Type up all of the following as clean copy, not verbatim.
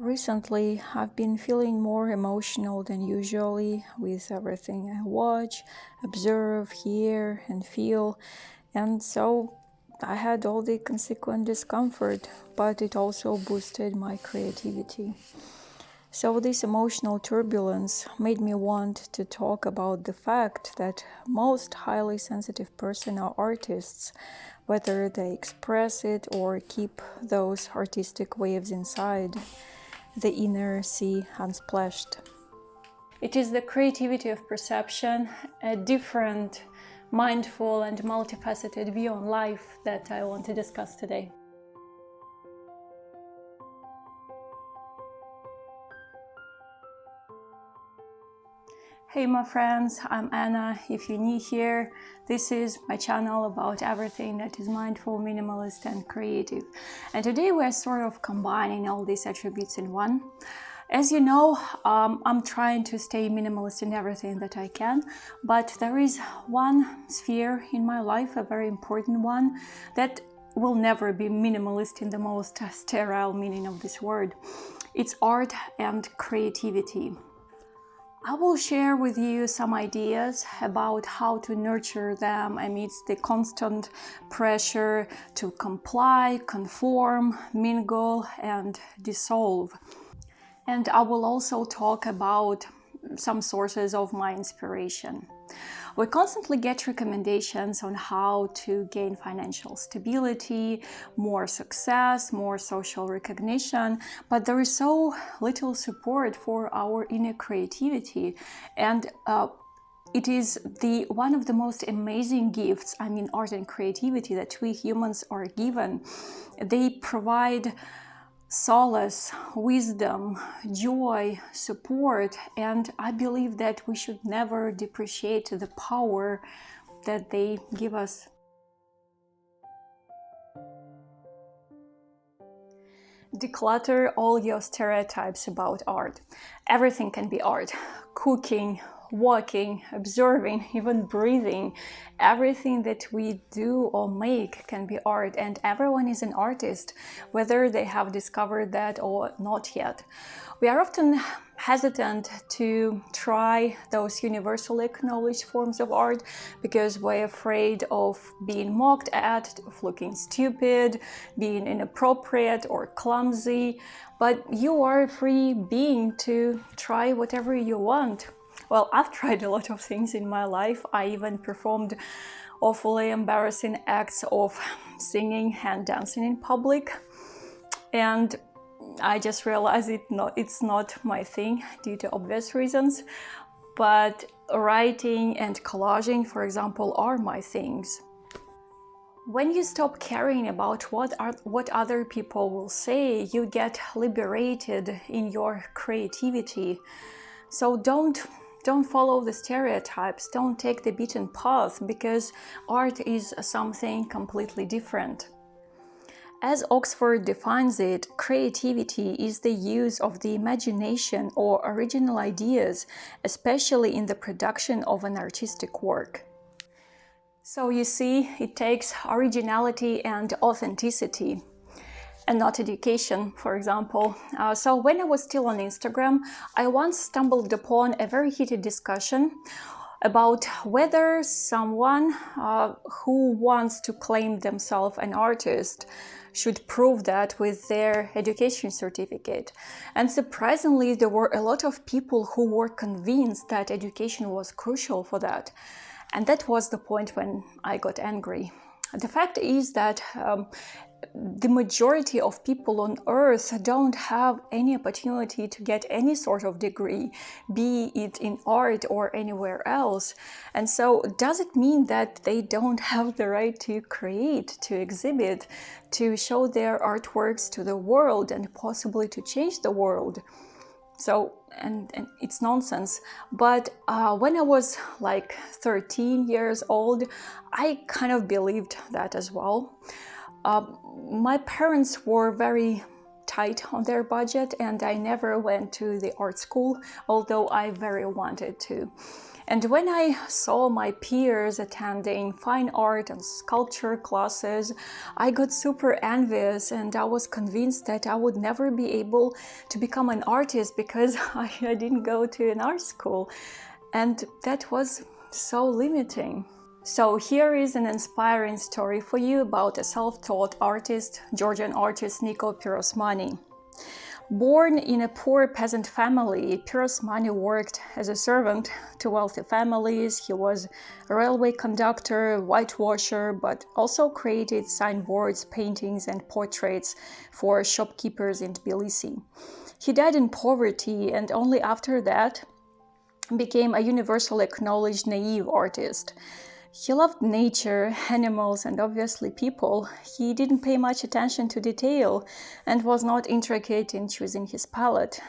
Recently, I've been feeling more emotional than usually with everything I watch, observe, hear, and feel, and so I had all the consequent discomfort, but it also boosted my creativity. So, this emotional turbulence made me want to talk about the fact that most highly sensitive person are artists, whether they express it or keep those artistic waves inside the inner sea unsplashed. It is the creativity of perception, a different, mindful, and multifaceted view on life that I want to discuss today. Hey my friends, I'm Anna. If you're new here, this is my channel about everything that is mindful, minimalist, and creative. And today we're sort of combining all these attributes in one. As you know, I'm trying to stay minimalist in everything that I can, but there is one sphere in my life, a very important one, that will never be minimalist in the most sterile meaning of this word. It's art and creativity. I will share with you some ideas about how to nurture them amidst the constant pressure to comply, conform, mingle, and dissolve. And I will also talk about some sources of my inspiration. We constantly get recommendations on how to gain financial stability, more success, more social recognition, but there is so little support for our inner creativity. And it is one of the most amazing gifts, art and creativity, that we humans are given. They provide solace, wisdom, joy, support, and I believe that we should never depreciate the power that they give us. Declutter all your stereotypes about art. Everything can be art. Cooking, walking, observing, even breathing. Everything that we do or make can be art, and everyone is an artist, whether they have discovered that or not yet. We are often hesitant to try those universally acknowledged forms of art because we're afraid of being mocked at, of looking stupid, being inappropriate or clumsy. But you are a free being to try whatever you want. Well, I've tried a lot of things in my life. I even performed awfully embarrassing acts of singing and dancing in public. And I just realized it's not my thing due to obvious reasons. But writing and collaging, for example, are my things. When you stop caring about what other people will say, you get liberated in your creativity. So don't follow the stereotypes, don't take the beaten path, because art is something completely different. As Oxford defines it, creativity is the use of the imagination or original ideas, especially in the production of an artistic work. So you see, it takes originality and authenticity, and not education, for example. So when I was still on Instagram, I once stumbled upon a very heated discussion about whether someone who wants to claim themselves an artist should prove that with their education certificate. And surprisingly, there were a lot of people who were convinced that education was crucial for that. And that was the point when I got angry. The fact is that the majority of people on earth don't have any opportunity to get any sort of degree, be it in art or anywhere else. And so does it mean that they don't have the right to create, to exhibit, to show their artworks to the world and possibly to change the world? So, and it's nonsense. But when I was like 13 years old, I kind of believed that as well. My parents were very tight on their budget, and I never went to the art school, although I very wanted to. And when I saw my peers attending fine art and sculpture classes, I got super envious, and I was convinced that I would never be able to become an artist because I didn't go to an art school. And that was so limiting. So here is an inspiring story for you about a self-taught artist, Georgian artist Nico Pirosmani. Born in a poor peasant family, Pirosmani worked as a servant to wealthy families. He was a railway conductor, whitewasher, but also created signboards, paintings, and portraits for shopkeepers in Tbilisi. He died in poverty, and only after that became a universally acknowledged naive artist. He loved nature, animals, and obviously people. He didn't pay much attention to detail and was not intricate in choosing his palette.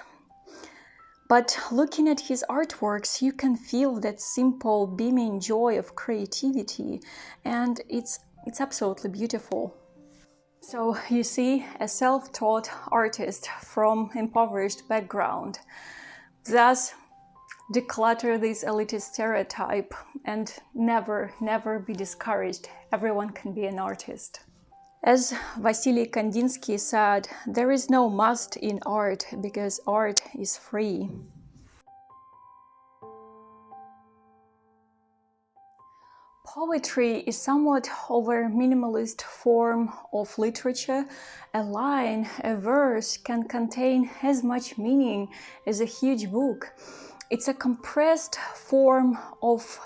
But looking at his artworks, you can feel that simple, beaming joy of creativity, and it's absolutely beautiful. So you see, a self-taught artist from impoverished background. Thus, declutter this elitist stereotype and never be discouraged. Everyone can be an artist. As Vasily Kandinsky said, there is no must in art because art is free. Poetry is somewhat of a minimalist form of literature. A line, a verse can contain as much meaning as a huge book. It's a compressed form of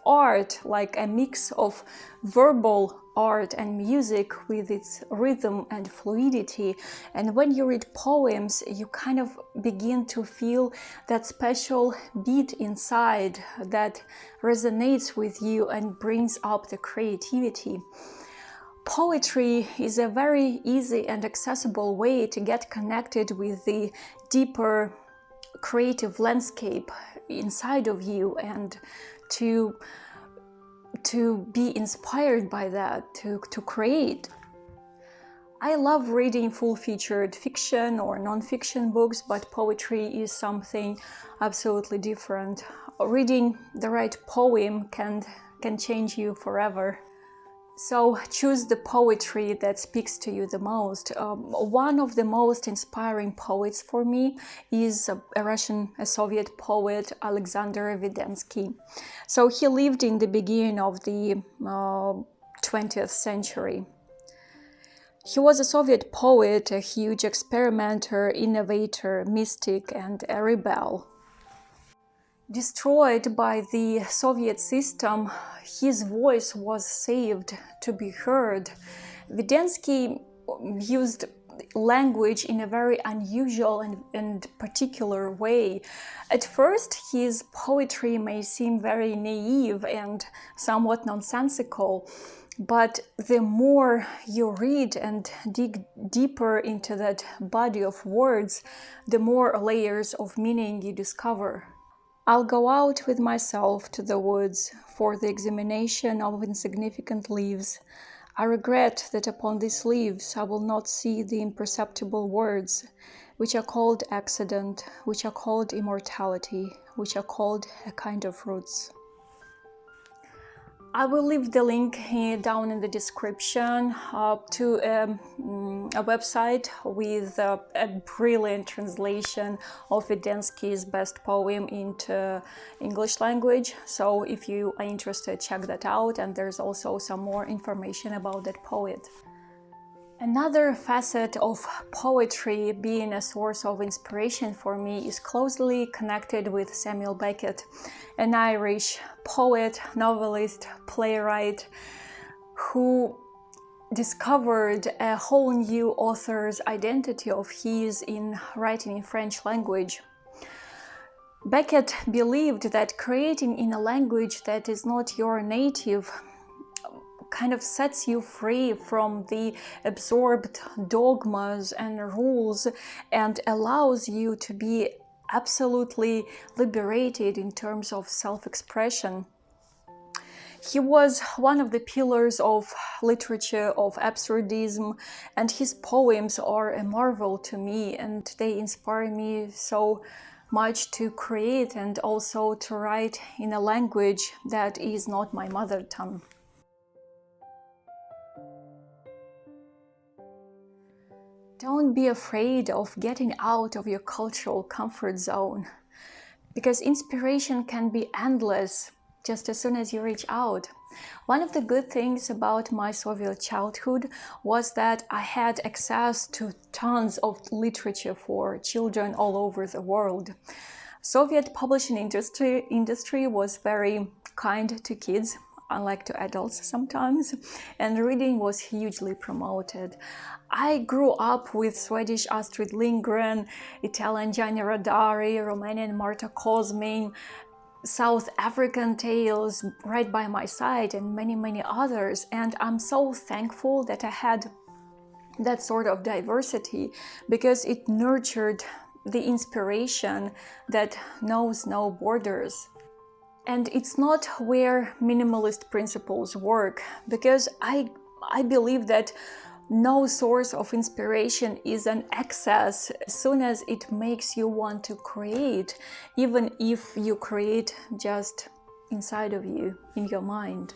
art, like a mix of verbal art and music with its rhythm and fluidity. And when you read poems, you kind of begin to feel that special beat inside that resonates with you and brings up the creativity. Poetry is a very easy and accessible way to get connected with the deeper creative landscape inside of you and to be inspired by that, to create. I love reading full-featured fiction or non-fiction books, but poetry is something absolutely different. Reading the right poem can change you forever. So choose the poetry that speaks to you the most. One of the most inspiring poets for me is a Soviet poet, Alexander Vvedensky. So he lived in the beginning of the 20th century. He was a Soviet poet, a huge experimenter, innovator, mystic, and a rebel. Destroyed by the Soviet system, his voice was saved to be heard. Vvedensky used language in a very unusual and particular way. At first, his poetry may seem very naive and somewhat nonsensical, but the more you read and dig deeper into that body of words, the more layers of meaning you discover. I'll go out with myself to the woods for the examination of insignificant leaves. I regret that upon these leaves I will not see the imperceptible words, which are called accident, which are called immortality, which are called a kind of roots. I will leave the link here down in the description to a website with a brilliant translation of Vvedensky's best poem into English language. So if you are interested, check that out, and there's also some more information about that poet. Another facet of poetry being a source of inspiration for me is closely connected with Samuel Beckett, an Irish poet, novelist, playwright, who discovered a whole new author's identity of his in writing in French language. Beckett believed that creating in a language that is not your native kind of sets you free from the absorbed dogmas and rules and allows you to be absolutely liberated in terms of self-expression. He was one of the pillars of literature of absurdism, and his poems are a marvel to me, and they inspire me so much to create and also to write in a language that is not my mother tongue. Don't be afraid of getting out of your cultural comfort zone, because inspiration can be endless just as soon as you reach out. One of the good things about my Soviet childhood was that I had access to tons of literature for children all over the world. Soviet publishing industry was very kind to kids, unlike to adults sometimes, and reading was hugely promoted. I grew up with Swedish Astrid Lindgren, Italian Gianni Rodari, Romanian Marta Kozmin, South African tales right by my side, and many others. And I'm so thankful that I had that sort of diversity, because it nurtured the inspiration that knows no borders. And it's not where minimalist principles work, because I believe that no source of inspiration is an excess as soon as it makes you want to create, even if you create just inside of you, in your mind.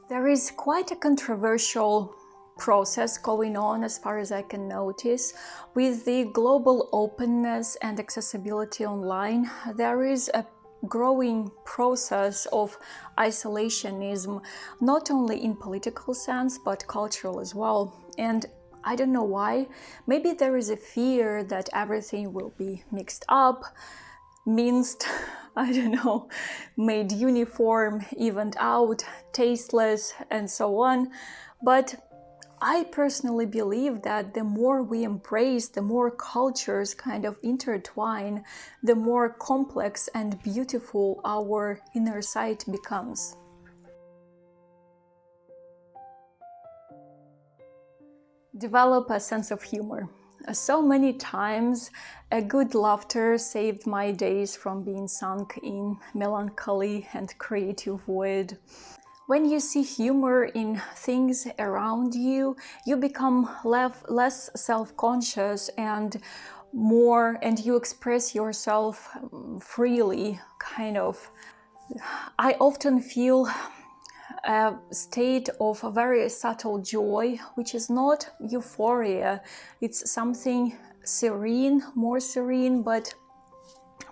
There is quite a controversial process going on, as far as I can notice, with the global openness and accessibility online. There is a growing process of isolationism, not only in political sense but cultural as well. And I don't know why. Maybe there is a fear that everything will be mixed up, minced, I don't know, made uniform, evened out, tasteless, and so on. But I personally believe that the more we embrace, the more cultures kind of intertwine, the more complex and beautiful our inner sight becomes. Develop a sense of humor. So many times, a good laughter saved my days from being sunk in melancholy and creative void. When you see humor in things around you, you become less self-conscious and you express yourself freely, kind of. I often feel a state of a very subtle joy, which is not euphoria. It's something serene, more serene, but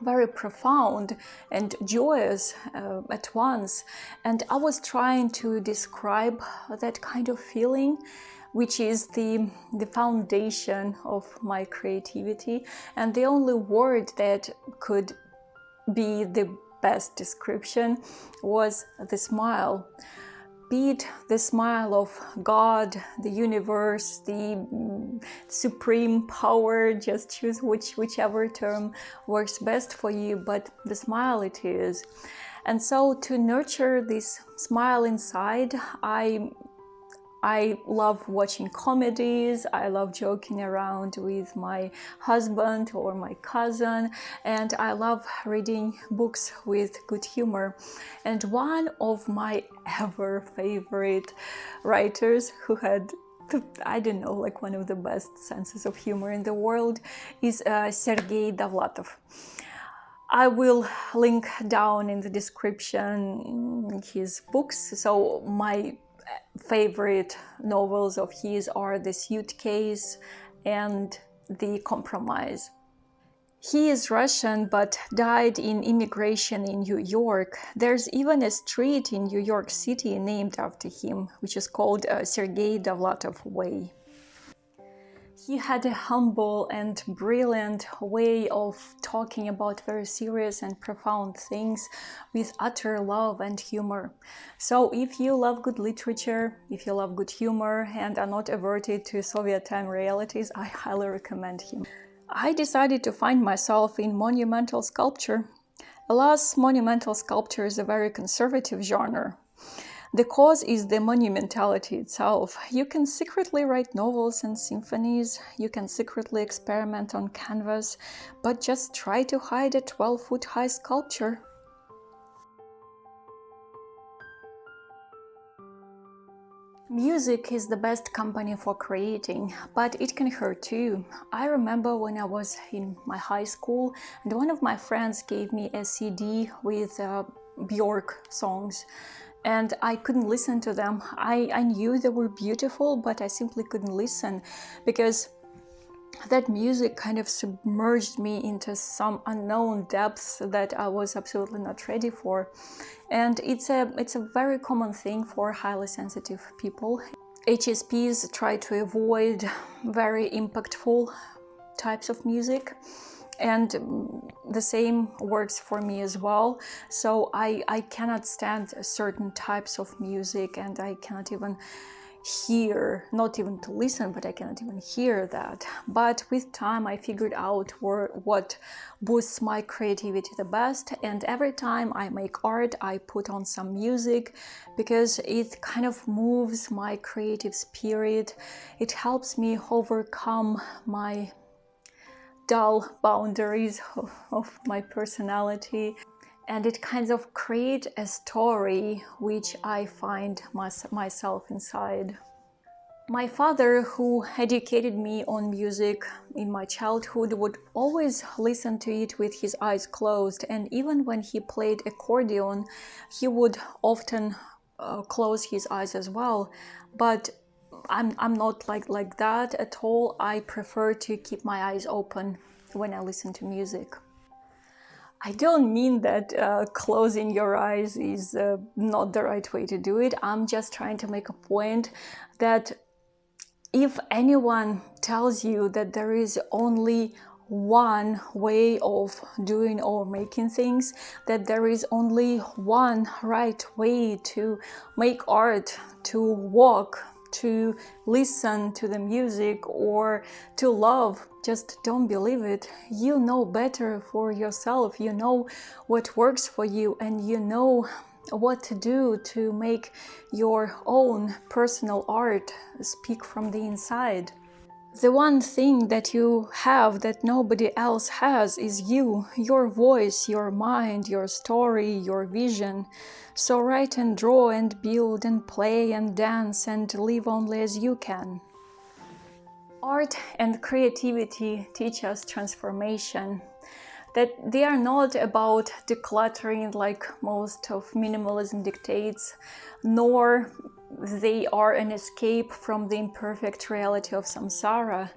very profound and joyous at once. And I was trying to describe that kind of feeling, which is the foundation of my creativity, and the only word that could be the best description was the smile. Be it the smile of God, the universe, the supreme power, just choose whichever term works best for you, but the smile it is. And so to nurture this smile inside, I love watching comedies, I love joking around with my husband or my cousin, and I love reading books with good humor. And one of my ever favorite writers who had, I don't know, like one of the best senses of humor in the world is Sergei Dovlatov. I will link down in the description his books. So my favorite novels of his are The Suitcase and The Compromise. He is Russian but died in immigration in New York. There's even a street in New York City named after him, which is called Sergei Dovlatov Way. He had a humble and brilliant way of talking about very serious and profound things with utter love and humor. So if you love good literature, if you love good humor and are not averted to Soviet time realities, I highly recommend him. I decided to find myself in monumental sculpture. Alas, monumental sculpture is a very conservative genre. The cause is the monumentality itself. You can secretly write novels and symphonies, you can secretly experiment on canvas, but just try to hide a 12-foot high sculpture. Music is the best company for creating, but it can hurt too. I remember when I was in my high school and one of my friends gave me a CD with Bjork songs, and I couldn't listen to them. I knew they were beautiful, but I simply couldn't listen because that music kind of submerged me into some unknown depths that I was absolutely not ready for. And it's a very common thing for highly sensitive people. HSPs try to avoid very impactful types of music, and the same works for me as well. So I cannot stand certain types of music, and I cannot even hear, not even to listen, but I cannot even hear that. But with time I figured out what boosts my creativity the best, and every time I make art I put on some music because it kind of moves my creative spirit. It helps me overcome my dull boundaries of my personality, and it kind of creates a story which I find myself inside. My father, who educated me on music in my childhood, would always listen to it with his eyes closed, and even when he played accordion he would often close his eyes as well. But I'm not like that at all. I prefer to keep my eyes open when I listen to music. I don't mean that closing your eyes is not the right way to do it. I'm just trying to make a point that if anyone tells you that there is only one way of doing or making things, that there is only one right way to make art, to walk, to listen to the music, or to love, just don't believe it. You know better for yourself. You know what works for you, and you know what to do to make your own personal art speak from the inside. The one thing that you have that nobody else has is you, your voice, your mind, your story, your vision. So write and draw and build and play and dance and live only as you can. Art and creativity teach us transformation, that they are not about decluttering like most of minimalism dictates, nor they are an escape from the imperfect reality of samsara,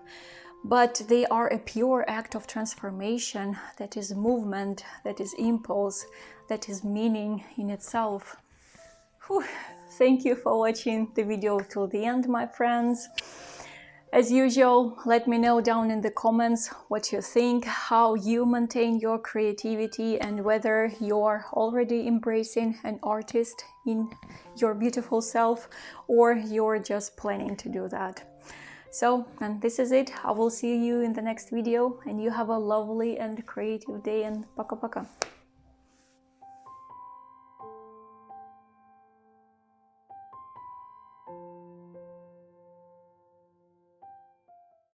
but they are a pure act of transformation that is movement, that is impulse, that is meaning in itself. Whew. Thank you for watching the video till the end, my friends. As usual, let me know down in the comments what you think, how you maintain your creativity, and whether you're already embracing an artist in your beautiful self, or you're just planning to do that. So, and this is it. I will see you in the next video, and you have a lovely and creative day, and пока-пока.